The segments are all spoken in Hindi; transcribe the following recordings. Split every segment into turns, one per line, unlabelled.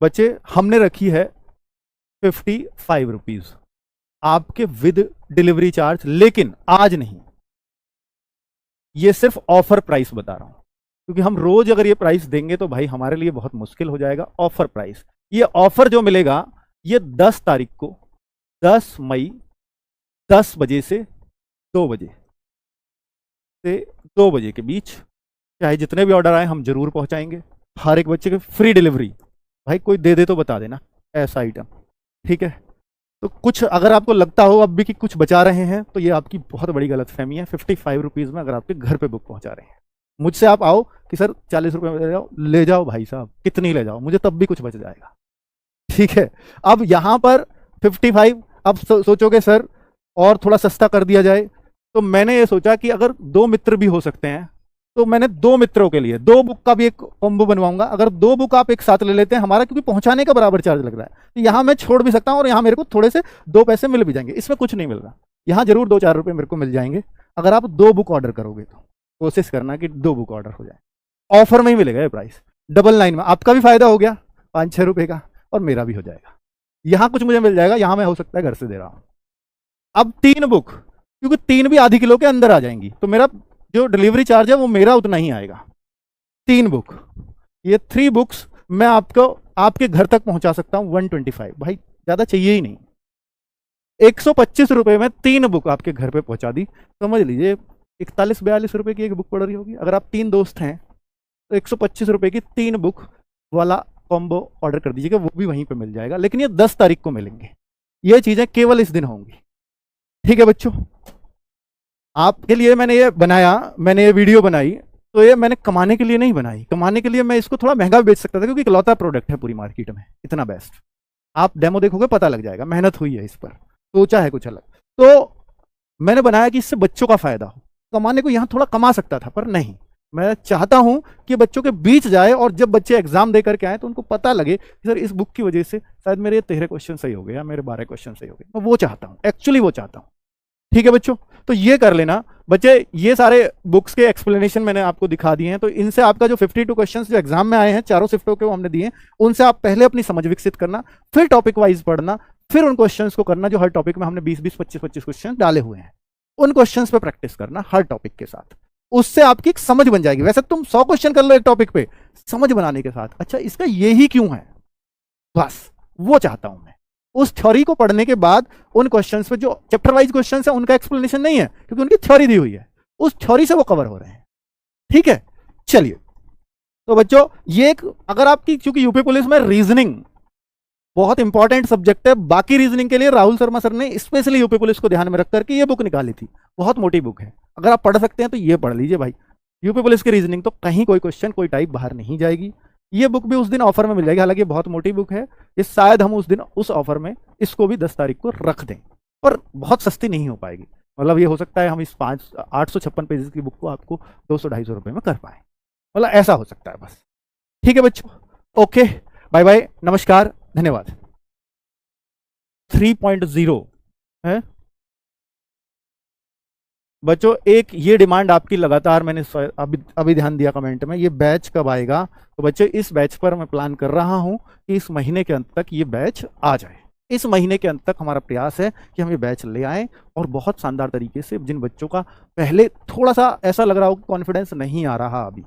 बच्चे हमने रखी है 55 रुपीज आपके विद डिलीवरी चार्ज, लेकिन आज नहीं, ये सिर्फ ऑफर प्राइस बता रहा हूं, क्योंकि हम रोज अगर ये प्राइस देंगे तो भाई हमारे लिए बहुत मुश्किल हो जाएगा। ऑफर प्राइस, ये ऑफर जो मिलेगा ये 10 तारीख को, 10 मई 10 बजे से 2 बजे के बीच, चाहे जितने भी ऑर्डर आए हम जरूर पहुंचाएंगे। हर एक बच्चे के फ्री डिलीवरी, भाई कोई दे दे तो बता देना ऐसा आइटम, ठीक है। तो कुछ अगर आपको लगता हो अब भी कि कुछ बचा रहे हैं तो ये आपकी बहुत बड़ी गलतफहमी है। 55 रुपीज़ में अगर आपके घर पे बुक पहुंचा रहे हैं, मुझसे आप आओ कि सर 40 रुपये में ले जाओ भाई साहब, कितनी ले जाओ, मुझे तब भी कुछ बच जाएगा, ठीक है। अब यहाँ पर 55, अब सोचोगे सर और थोड़ा सस्ता कर दिया जाए, तो मैंने ये सोचा कि अगर 2 मित्र भी हो सकते हैं तो मैंने 2 मित्रों के लिए 2 बुक का भी एक कॉम्बो बनवाऊंगा। अगर 2 बुक आप एक साथ ले लेते हैं हमारा, क्योंकि पहुंचाने का बराबर चार्ज लग रहा है, तो यहाँ मैं छोड़ भी सकता हूँ और यहाँ मेरे को थोड़े से 2 पैसे मिल भी जाएंगे। इसमें कुछ नहीं मिल रहा, यहाँ जरूर 2-4 रुपये मेरे को मिल जाएंगे अगर आप 2 बुक ऑर्डर करोगे। तो कोशिश करना कि 2 बुक ऑर्डर हो जाए। ऑफर में ही मिलेगा ये प्राइस, 99 में आपका भी फायदा हो गया 5-6 रुपये का, और मेरा भी हो जाएगा। यहाँ कुछ मुझे मिल जाएगा, यहाँ मैं हो सकता है घर से दे रहा हूँ। अब 3 बुक, क्योंकि 3 भी आधी किलो के अंदर आ जाएंगी, तो मेरा जो डिलीवरी चार्ज है वो मेरा उतना ही आएगा। 3 बुक, ये 3 बुक्स मैं आपको आपके घर तक पहुंचा सकता हूं 125, भाई ज्यादा चाहिए ही नहीं। 125 रुपए में 3 बुक आपके घर पे पहुंचा दी, समझ लीजिए 41-42 रुपए की एक बुक पड़ रही होगी। अगर आप 3 दोस्त हैं तो 125 रुपए की 3 बुक वाला कॉम्बो ऑर्डर कर दीजिएगा, वो भी वहीं पे मिल जाएगा। लेकिन ये 10 तारीख को मिलेंगे, ये चीजें केवल इस दिन होंगी, ठीक है बच्चों। आपके लिए मैंने ये बनाया, मैंने ये वीडियो बनाई, तो ये मैंने कमाने के लिए नहीं बनाई। कमाने के लिए मैं इसको थोड़ा महंगा बेच सकता था, क्योंकि इकलौता प्रोडक्ट है पूरी मार्केट में, इतना बेस्ट। आप डेमो देखोगे पता लग जाएगा, मेहनत हुई है इस पर, सोचा है कुछ अलग। तो मैंने बनाया कि इससे बच्चों का फायदा हो। कमाने को यहाँ थोड़ा कमा सकता था, पर नहीं, मैं चाहता हूं कि बच्चों के बीच जाए, और जब बच्चे एग्जाम दे करके आए तो उनको पता लगे कि सर इस बुक की वजह से शायद मेरे 13 क्वेश्चन सही हो गए या मेरे 12 क्वेश्चन सही हो गए। मैं वो चाहता हूं, एक्चुअली वो चाहता हूं, ठीक है बच्चों। तो ये कर लेना बच्चे, ये सारे बुक्स के एक्सप्लेनेशन मैंने आपको दिखा दिए हैं। तो इनसे आपका जो 52 क्वेश्चंस जो एग्जाम में आए हैं, चारों शिफ्टों के वो हमने दिए हैं, उनसे आप पहले अपनी समझ विकसित करना, फिर टॉपिक वाइज पढ़ना, फिर उन क्वेश्चंस को करना जो हर टॉपिक में हमने 20-20, 25-25 क्वेश्चन डाले हुए हैं, उन क्वेश्चंस पे प्रैक्टिस करना हर टॉपिक के साथ। उससे आपकी एक समझ बन जाएगी। वैसे तुम 100 क्वेश्चन कर लो एक टॉपिक पे, समझ बनाने के साथ, अच्छा इसका ये ही क्यों है, बस वो चाहता हूं मैं। उस थ्योरी को पढ़ने के बाद उन क्वेश्चंस पे जो चैप्टर वाइज क्वेश्चंस है उनका एक्सप्लेनेशन नहीं है, क्योंकि उनकी थ्योरी दी हुई है, उस थ्योरी से वो कवर हो रहे हैं, ठीक है। चलिए, तो बच्चों ये एक, अगर आपकी, क्योंकि यूपी पुलिस में रीजनिंग बहुत इंपॉर्टेंट सब्जेक्ट है, बाकी रीजनिंग के लिए राहुल शर्मा सर ने स्पेशली यूपी पुलिस को ध्यान में रख करके ये बुक निकाली थी। बहुत मोटी बुक है, अगर आप पढ़ सकते हैं तो ये पढ़ लीजिए भाई। यूपी पुलिस की रीजनिंग तो कहीं कोई क्वेश्चन कोई टाइप बाहर नहीं जाएगी। ये बुक भी उस दिन ऑफर में मिल जाएगी, हालांकि बहुत मोटी बुक है, ये शायद हम उस दिन उस ऑफर में इसको भी 10 तारीख को रख दें, पर बहुत सस्ती नहीं हो पाएगी। मतलब ये हो सकता है हम इस 856 पेजेस की बुक को आपको 200-250 रुपए में कर पाए, मतलब ऐसा हो सकता है बस, ठीक है बच्चों। ओके, बाय बाय, नमस्कार, धन्यवाद। 3.0 है बच्चों, एक ये डिमांड आपकी लगातार मैंने अभी ध्यान दिया कमेंट में, ये बैच कब आएगा। तो बच्चों इस बैच पर मैं प्लान कर रहा हूं कि इस महीने के अंत तक ये बैच आ जाए। इस महीने के अंत तक हमारा प्रयास है कि हम ये बैच ले आएं, और बहुत शानदार तरीके से जिन बच्चों का पहले थोड़ा सा ऐसा लग रहा हो कि कॉन्फिडेंस नहीं आ रहा अभी,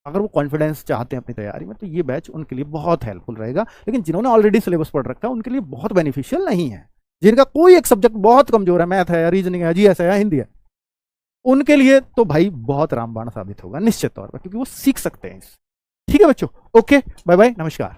अगर वो कॉन्फिडेंस चाहते हैं अपनी तैयारी में, तो ये बैच उनके लिए बहुत हेल्पफुल रहेगा। लेकिन जिन्होंने ऑलरेडी सिलेबस पढ़ रखा है उनके लिए बहुत बेनिफिशियल नहीं है। जिनका कोई एक सब्जेक्ट बहुत कमजोर है, मैथ है, रीजनिंग है, जीएस है, हिंदी है, उनके लिए तो भाई बहुत रामबाण साबित होगा निश्चित तौर पर, क्योंकि वो सीख सकते हैं। ठीक है बच्चों, ओके, बाय बाय, नमस्कार।